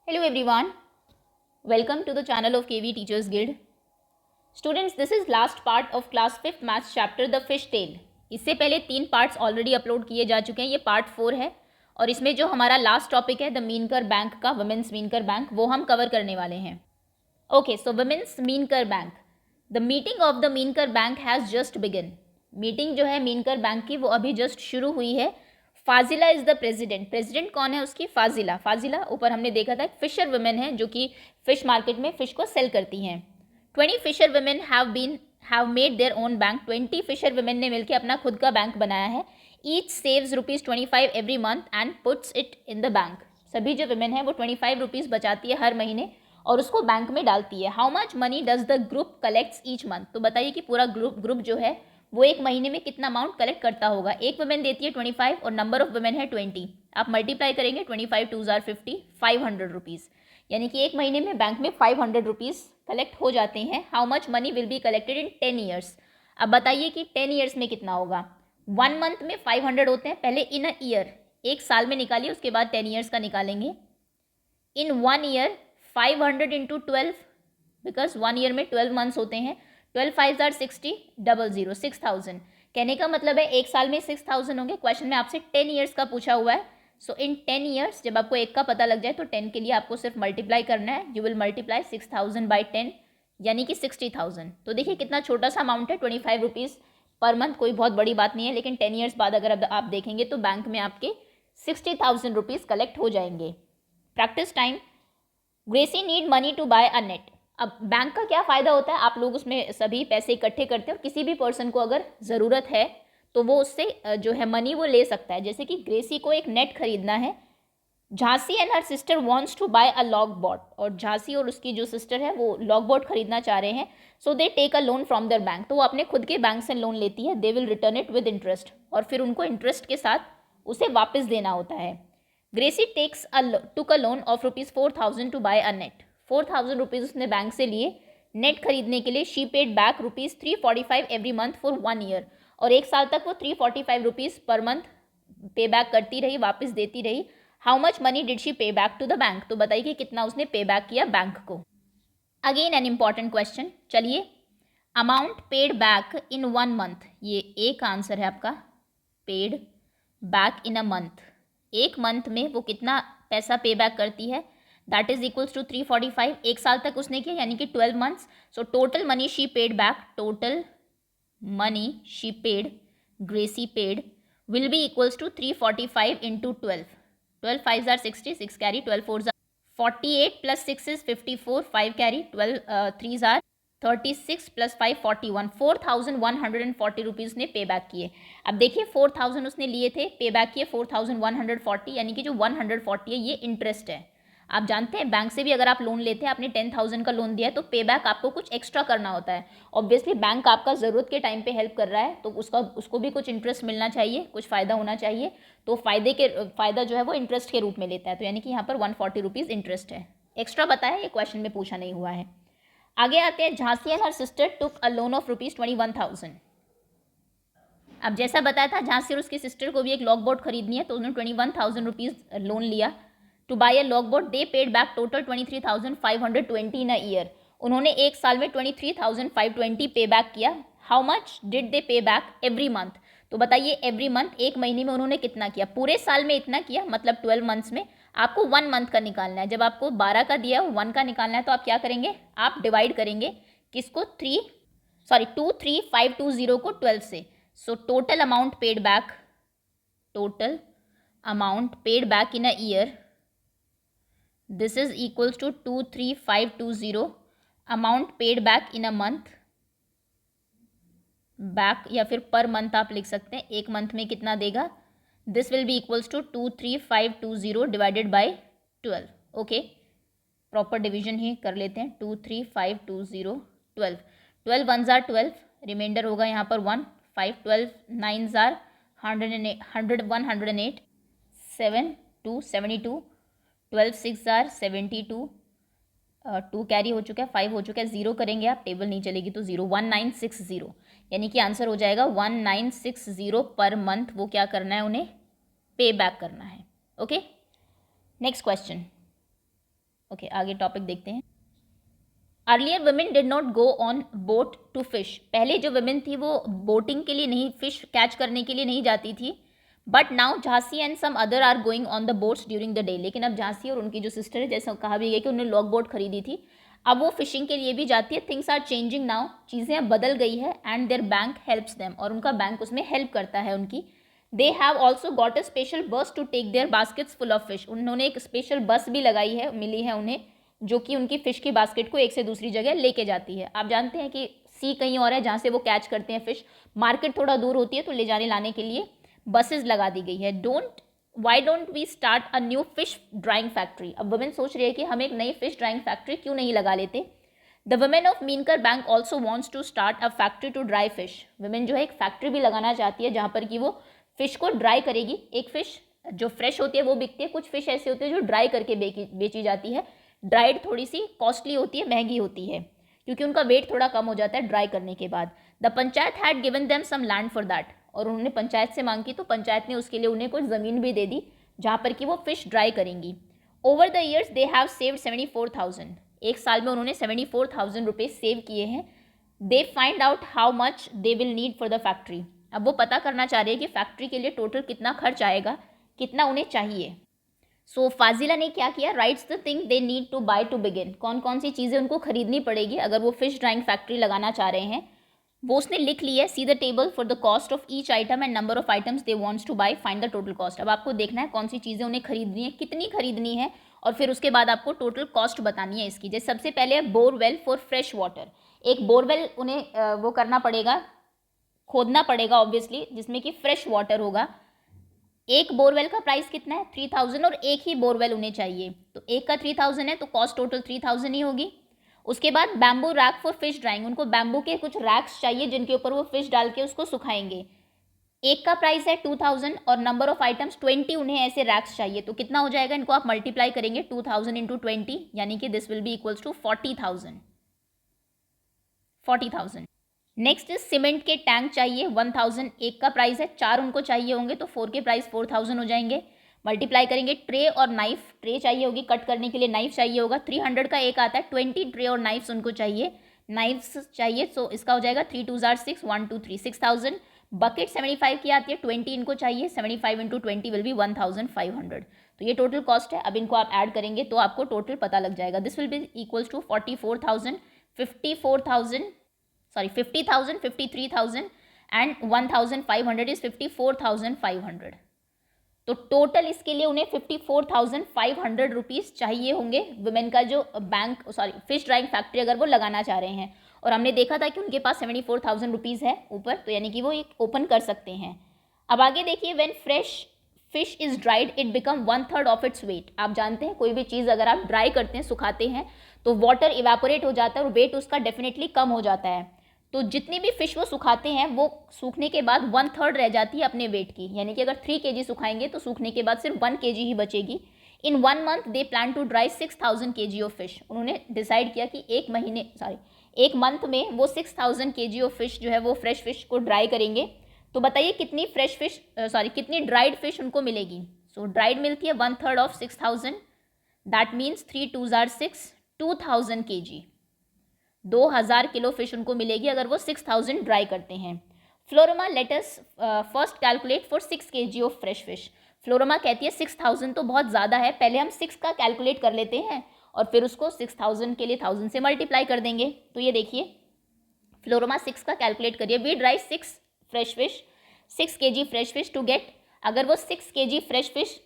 Hello everyone, welcome to the channel of KV Teachers Guild. Students, this is last part of class 5th maths chapter the fish tail. इससे पहले 3 parts already upload किए जा चुके हैं. ये part 4 है और इसमें जो हमारा लास्ट टॉपिक है द मीनकर बैंक का, वुमेन्स मीनकर बैंक, वो हम कवर करने वाले हैं. Okay, so women's Meenkar bank. The meeting of the Meenkar bank has just begin. Meeting जो है मीनकर बैंक की वो अभी जस्ट शुरू हुई है. फाजिला इज़ द प्रेसिडेंट. प्रेसिडेंट कौन है उसकी? फाजिला. फाजिला ऊपर हमने देखा था फिशर वुमेन है जो कि फिश मार्केट में फ़िश को सेल करती हैं. 20 fisher women have made their own bank. 20 fisher women ने मिलकर अपना खुद का बैंक बनाया है. Each saves ₹25 every month and puts it in the bank. सभी जो वुमेन है वो ₹25 बचाती है हर महीने और उसको बैंक में डालती है. How much money does the group collects each month. तो बताइए कि पूरा ग्रुप जो है वो एक महीने में कितना अमाउंट कलेक्ट करता होगा. एक वुमेन देती है 25 और नंबर ऑफ वुमेन है 20. आप मल्टीप्लाई करेंगे 25 2 जार 50, ₹500. यानी कि एक महीने में बैंक में ₹500 कलेक्ट हो जाते हैं. How much money will be collected in 10 years. अब बताइए कि 10 ईयर्स में कितना होगा. 1 मंथ में 500 होते हैं. पहले इन अ ईयर, एक साल में निकालिए, उसके बाद 10 ईयर्स का निकालेंगे. इन 1 ईयर 500 इंटू 12, बिकॉज 1 ईयर में 12 मंथ्स होते हैं. 12 5 जार 60, 00, 6000. कहने का मतलब है एक साल में 6000 होंगे. क्वेश्चन में आपसे 10 ईयर्स का पूछा हुआ है. सो इन 10 ईयर्स जब आपको एक का पता लग जाए तो 10 के लिए आपको सिर्फ मल्टीप्लाई करना है. यू विल मल्टीप्लाई 6000 बाई 10 यानी कि 60,000. तो देखिए कितना छोटा सा अमाउंट है, ₹25 पर मंथ. कोई बहुत बड़ी बात नहीं है, लेकिन 10 ईयर्स बाद अगर आप देखेंगे तो बैंक में आपके ₹60,000 कलेक्ट हो जाएंगे. Practice time. Gracy need money to buy a net. अब बैंक का क्या फ़ायदा होता है, आप लोग उसमें सभी पैसे इकट्ठे करते हैं और किसी भी पर्सन को अगर ज़रूरत है तो वो उससे जो है मनी वो ले सकता है. जैसे कि ग्रेसी को एक नेट खरीदना है. Jhansi and her sister wants to buy a log boat. और झांसी और उसकी जो सिस्टर है वो लॉग बोट खरीदना चाह रहे हैं. So they take a loan from their bank. तो वो अपने खुद के बैंक से लोन लेती है. They will return it with interest. और फिर उनको इंटरेस्ट के साथ उसे वापस देना होता है. Gracy took a loan of ₹4,000 to buy a net. ₹4,000 उसने बैंक से लिए नेट खरीदने के लिए. She paid back ₹345 every month for 1 year. और एक साल तक वो ₹345 पर मंथ पे बैक करती रही, वापस देती रही. How much money did she पे बैक टू द बैंक. तो बताइए कि कितना उसने पे बैक किया बैंक को. Again an important question. चलिए, amount paid back in 1 month. ये एक आंसर है आपका. Paid back in a month. एक मंथ में वो कितना पैसा पे बैक करती है. That is equals to 345. एक साल तक उसने किया यानी कि 12 months. So total money she paid back, total money she paid, Gracy paid, will be equals to 345 into 12. 12 5 jar 60, 6 carry, 12 4 jar 48 plus 6 is 54, 5 carry, 12 3 jar 36 plus 5 41. ₹4,140 ने पे बैक किए. अब देखिए 4,000 उसने लिए थे, पे बैक किए 4,140. यानी कि जो 140 है ये इंटरेस्ट है. आप जानते हैं बैंक से भी अगर आप लोन लेते हैं, आपने 10,000 का लोन दिया है तो पे बैक आपको कुछ एक्स्ट्रा करना होता है. ऑब्वियसली बैंक आपका ज़रूरत के टाइम पे हेल्प कर रहा है तो उसको भी कुछ इंटरेस्ट मिलना चाहिए, कुछ फ़ायदा होना चाहिए. तो फ़ायदा जो है वो इंटरेस्ट के रूप में लेता है. तो यानी कि यहाँ पर ₹140 इंटरेस्ट है. एक्स्ट्रा बताया, ये क्वेश्चन में पूछा नहीं हुआ है. आगे आते हैं. Jhansi and her sister took a loan of ₹21,000. अब जैसा बताया था झांसी और उसकी सिस्टर को भी एक लॉग बोट खरीदनी है तो उन्होंने ₹21,000 लोन लिया to buy a log boat. They paid back total 23,520 in a year. उन्होंने एक साल में 23,520 पे बैक किया. हाउ मच डिड दे पे बैक एवरी मंथ. तो बताइए एवरी मंथ, एक महीने में उन्होंने कितना किया. पूरे साल में इतना किया, मतलब 12 मंथ्स में. आपको 1 मंथ का निकालना है. जब आपको 12 का दिया हो 1 का निकालना है तो आप क्या करेंगे, आप डिवाइड करेंगे किसको, 23,520 को 12 से. So total amount paid back in a year, this is equals to 23,520. Amount paid back in a month, back या फिर पर मंथ आप लिख सकते हैं. एक मंथ में कितना देगा. This will be equals to 23,520 divided by 12. Okay, proper division ही कर लेते हैं. 23,520, 12. 12 1 जार 12, रिमाइंडर होगा यहाँ पर 1. 5 12 9 जार 108, 7 2 72, 12 6 जार 72, 2 कैरी हो चुका है, 5 हो चुका है. 0 करेंगे आप, टेबल नहीं चलेगी तो 0. 1960, यानी कि आंसर हो जाएगा 1960 पर मंथ. वो क्या करना है, उन्हें पे बैक करना है. Okay, next question. ओके, आगे टॉपिक देखते हैं। Earlier women did not go on boat to fish. पहले जो वुमेन थी वो बोटिंग के लिए नहीं, फिश कैच करने के लिए नहीं जाती थी। But now Jhansi and some other are going on the boats during the day. लेकिन अब झांसी और उनकी जो सिस्टर है, जैसा कहा भी गया कि उन्होंने लॉग बोट खरीदी थी, अब वो फिशिंग के लिए भी जाती है। थिंग्स आर चेंजिंग नाउ, चीज़ें अब बदल गई है। And their bank helps them, और उनका बैंक उसमें हेल्प करता है उनकी। They have also got a special bus to take their baskets full of fish. उन्होंने एक स्पेशल बस भी लगाई है, मिली है उन्हें, जो कि उनकी फ़िश की बास्केट को एक से दूसरी जगह लेके जाती है। आप जानते हैं कि सी कहीं और है जहाँ से वो कैच करते हैं फ़िश, मार्केट थोड़ा दूर होती है, तो ले जाने लाने के लिए बसेस लगा दी गई है। Why don't we start a new fish drying factory. अब वुमेन सोच रही है कि हम एक नई फिश ड्राइंग फैक्ट्री क्यों नहीं लगा लेते। The women of Meenkar bank also wants to start a factory to dry fish. Women जो है एक फैक्ट्री भी लगाना चाहती है जहाँ पर कि वो फिश को ड्राई करेगी। एक फिश जो फ्रेश होती है वो बिकती है, कुछ फिश ऐसे होते हैं जो ड्राई करके बेची जाती है। ड्राइड थोड़ी सी कॉस्टली होती है, महंगी होती है, क्योंकि उनका वेट थोड़ा कम हो जाता है ड्राई करने के बाद। The panchayat had given them some land for that. और उन्होंने पंचायत से मांग की, तो पंचायत ने उसके लिए उन्हें कुछ ज़मीन भी दे दी जहाँ पर कि वो फिश ड्राई करेंगी। Over the years they have saved 74,000। एक साल में उन्होंने 74,000 रुपीज़ सेव किए हैं। They find out how much they will need for the factory. अब वो पता करना चाह रहे हैं कि फैक्ट्री के लिए टोटल कितना खर्च आएगा, कितना उन्हें चाहिए। सो फाजिला ने क्या किया, writes the thing they need to buy to begin. कौन कौन सी चीज़ें उनको खरीदनी पड़ेगी अगर वो फिश ड्राइंग फैक्ट्री लगाना चाह रहे हैं, वो उसने लिख ली है। See the table for the cost of each item and number of items they want to buy, find the total cost. अब आपको देखना है कौन सी चीज़ें उन्हें खरीदनी है, कितनी खरीदनी है, और फिर उसके बाद आपको टोटल कॉस्ट बतानी है इसकी। जैसे सबसे पहले है बोरवेल फॉर फ्रेश वाटर। एक बोरवेल उन्हें वो करना पड़ेगा, खोदना पड़ेगा ऑब्वियसली, जिसमें कि फ्रेश वाटर होगा। एक बोरवेल का प्राइस कितना है, 3,000, और एक ही बोरवेल उन्हें चाहिए, तो एक का 3,000 है, तो कॉस्ट टोटल 3,000 ही होगी। उसके बाद bamboo rack for fish drawing. उनको बैम्बू के कुछ रैक्स चाहिए जिनके ऊपर वो फिश डाल के उसको सुखाएंगे। एक का प्राइस है 2,000, और नंबर ऑफ आइटम्स 20 उन्हें ऐसे रैक्स चाहिए। तो कितना हो जाएगा, इनको आप मल्टीप्लाई करेंगे 2,000 इंटू 20, यानी कि this will be equals to 40,000। Next is cement के टैंक चाहिए 1,000। एक का प्राइस है, 4 उनको चाहिए होंगे, तो 4 के प्राइस 4,000 हो जाएंगे। मल्टीप्लाई करेंगे। ट्रे और नाइफ, ट्रे चाहिए होगी कट करने के लिए, नाइफ चाहिए होगा, 300 का एक आता है, 20 ट्रे और नाइफ्स उनको चाहिए, नाइफ्स चाहिए। सो इसका हो जाएगा 3 2 6, 1 2 3, 6,000। बकेट 75 की आती है, 20 इनको चाहिए, 75 इंटू 20 विल बी 1,500। तो ये टोटल कॉस्ट है। अब इनको आप ऐड करेंगे तो आपको टोटल पता लग जाएगा। This will be equals to 44,000, 50,000, 53,000 and 1,500 is 54,500। तो टोटल इसके लिए उन्हें 54,500 रुपीज़ चाहिए होंगे वुमेन का जो फिश ड्राइंग फैक्ट्री अगर वो लगाना चाह रहे हैं। और हमने देखा था कि उनके पास 74,000 रुपीज़ है ऊपर, तो यानी कि वो एक ओपन कर सकते हैं। अब आगे देखिए, when fresh fish is dried it become 1/3 of its weight. आप जानते हैं कोई भी चीज़ अगर आप ड्राई करते हैं, सुखाते हैं, तो वाटर इवेपोरेट हो जाता है और वेट उसका डेफिनेटली कम हो जाता है। तो जितनी भी फिश वो सुखाते हैं वो सूखने के बाद 1/3 रह जाती है अपने वेट की, यानी कि अगर 3 kg सुखाएंगे तो सूखने के बाद सिर्फ 1 kg ही बचेगी। In 1 month they plan to dry 6,000 kg of fish. उन्होंने डिसाइड किया कि एक मंथ में वो 6,000 kg ऑफ फिश जो है वो फ्रेश फिश को ड्राई करेंगे। तो बताइए कितनी कितनी ड्राइड फिश उनको मिलेगी। सो ड्राइड मिलती है 1/3 of 6,000, that means 3 2 6, 2,000 kg, 2,000 kilo fish उनको मिलेगी अगर वो 6,000 ड्राई करते हैं। Floramma let's first calculate for 6 kg of fresh fish. Floramma कहती है 6,000 तो बहुत ज़्यादा है, पहले हम 6 का कैलकुलेट कर लेते हैं और फिर उसको 6,000 के लिए 1,000 से मल्टीप्लाई कर देंगे। तो ये देखिए, फ्लोरमा 6 का कैलकुलेट करिए। We dry 6 fresh fish, 6 kg fresh fish to get. अगर वो 6 kg फ्रेश फिश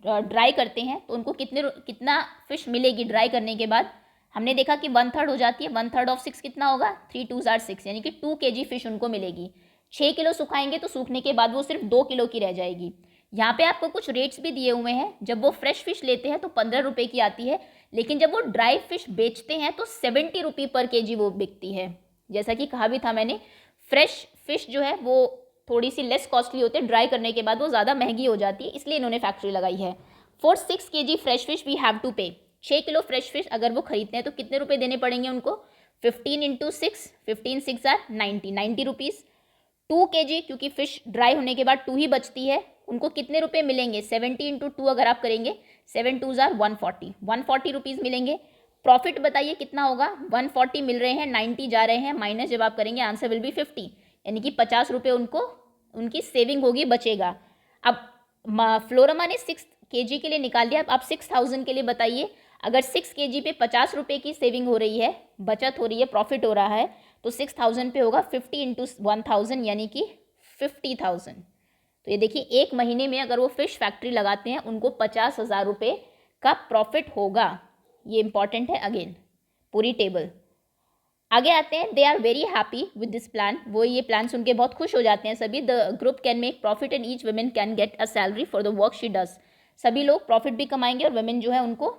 ड्राई करते हैं तो उनको कितना फिश मिलेगी ड्राई करने के बाद। हमने देखा कि 1/3 हो जाती है, 1/3 ऑफ 6 कितना होगा, 3 2 6, यानी कि 2 kg फिश उनको मिलेगी। 6 किलो सुखाएंगे तो सूखने के बाद वो सिर्फ 2 किलो की रह जाएगी। यहाँ पे आपको कुछ रेट्स भी दिए हुए हैं। जब वो फ्रेश फिश लेते हैं तो 15 रुपये की आती है, लेकिन जब वो ड्राई फिश बेचते हैं तो 70 रुपये पर kg वो बिकती है। जैसा कि कहा भी था मैंने, फ्रेश फिश जो है वो थोड़ी सी लेस कॉस्टली होती है, ड्राई करने के बाद वो ज़्यादा महंगी हो जाती है, इसलिए इन्होंने फैक्ट्री लगाई है। For 6 kg fresh fish we have to pay. 6 kilo fresh fish अगर वो खरीदते हैं तो कितने रुपए देने पड़ेंगे उनको, 15 इंटू 6, 15 6 90 रुपीज़। 2 kg, क्योंकि फिश ड्राई होने के बाद 2 ही बचती है, उनको कितने रुपए मिलेंगे, 70 इंटू 2 अगर आप करेंगे 7 2 जार 140 रुपीज़ मिलेंगे। प्रॉफिट बताइए कितना होगा, 140 मिल रहे हैं, 90 जा रहे हैं, माइनस जब आप करेंगे आंसर विल बी 50, यानी कि 50 रुपये उनको उनकी सेविंग होगी, बचेगा। अब फ्लोरमा ने 6 kg के लिए निकाल दिया, अब आप 6000 के लिए बताइए, अगर 6 kg पे 50 रुपये की सेविंग हो रही है, बचत हो रही है, प्रॉफिट हो रहा है, तो 6000 पे होगा 50 इंटू 1000 यानी कि 50,000। तो ये देखिए एक महीने में अगर वो फिश फैक्ट्री लगाते हैं उनको 50,000 रुपये का प्रॉफिट होगा। ये इंपॉर्टेंट है, अगेन पूरी टेबल। आगे आते हैं, they are very happy with this plan, वो ये प्लान सुन के बहुत खुश हो जाते हैं सभी। The group can make profit and each women can get a salary for the work she does, सभी लोग प्रॉफिट भी कमाएंगे और वुमेन जो है उनको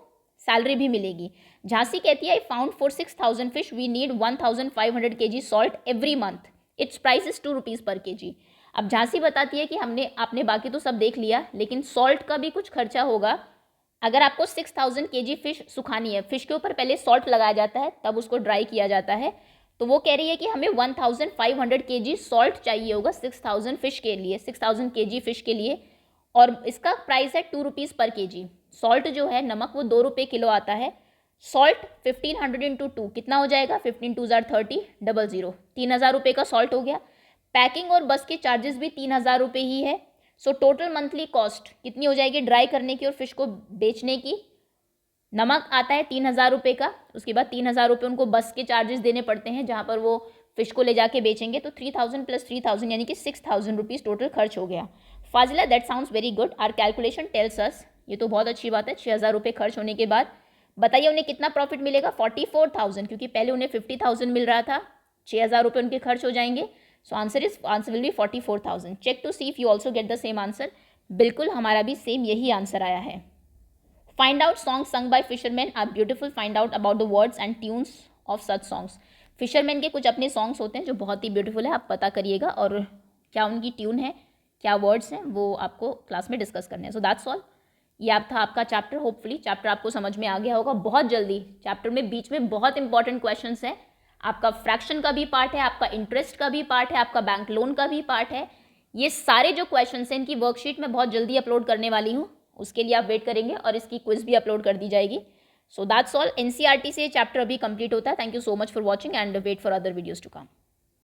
सैलरी भी मिलेगी। झांसी कहती है, I found for 6000 fish we need 1500 kg salt every month, its price is 2 rupees per kg। अब झांसी बताती है कि आपने बाकी तो सब देख लिया, लेकिन सॉल्ट का भी कुछ खर्चा होगा। अगर आपको 6000 kg फिश सुखानी है, फिश के ऊपर पहले सॉल्ट लगाया जाता है, तब उसको ड्राई किया जाता है, तो वो कह रही है कि हमें 1500 kg सॉल्ट चाहिए होगा 6000 फिश के लिए, 6000 kg फिश के लिए, और इसका प्राइस है 2 रुपीज़ पर kg। सॉल्ट जो है, नमक, वो 2 रुपये किलो आता है। सॉल्ट 1500 इंटू 2 कितना हो जाएगा, 15 2 जार 30, 00, 3000 रुपये का सॉल्ट हो गया। पैकिंग और बस के चार्जेस भी 3000 रुपये ही है। सो टोटल मंथली कॉस्ट कितनी हो जाएगी ड्राई करने की और फिश को बेचने की। नमक आता है 3000 रुपये का, उसके बाद 3000 रुपये उनको बस के चार्जेस देने पड़ते हैं जहाँ पर वो फिश को ले जाके बेचेंगे, तो 3000 प्लस 3000 यानी कि 6000 रुपीज़ टोटल खर्च हो गया। Fazila, that sounds very good, our calculation tells us, ये तो बहुत अच्छी बात है। 6000 रुपये खर्च होने के बाद बताइए उन्हें कितना प्रॉफिट मिलेगा, 44,000, क्योंकि पहले उन्हें 50,000 मिल रहा था, 6000 रुपये उनके खर्च हो जाएंगे। So answer will be 44,000। Check to see if you also get the same answer. बिल्कुल हमारा भी सेम यही आंसर आया है। Find out songs sung by fisherman are beautiful, find out about the words and tunes of such songs. Fisherman के कुछ अपने songs होते हैं जो बहुत ही ब्यूटीफुल है, आप पता करिएगा, और क्या उनकी ट्यून है, क्या वर्ड्स हैं, वो आपको क्लास में डिस्कस करने हैं। सो दैट्स ऑल, ये आप था आपका चैप्टर। होपफुली चैप्टर आपको समझ में आ गया होगा। बहुत जल्दी चैप्टर में बीच में बहुत इंपॉर्टेंट क्वेश्चंस हैं, आपका फ्रैक्शन का भी पार्ट है, आपका इंटरेस्ट का भी पार्ट है, आपका बैंक लोन का भी पार्ट है। ये सारे जो क्वेश्चंस हैं इनकी वर्कशीट मैं बहुत जल्दी अपलोड करने वाली हूँ, उसके लिए आप वेट करेंगे, और इसकी क्विज भी अपलोड कर दी जाएगी। सो दैट्स ऑल, एनसीईआरटी से चैप्टर अभी कंप्लीट होता है। Thank you so much for watching and wait for other videos to come.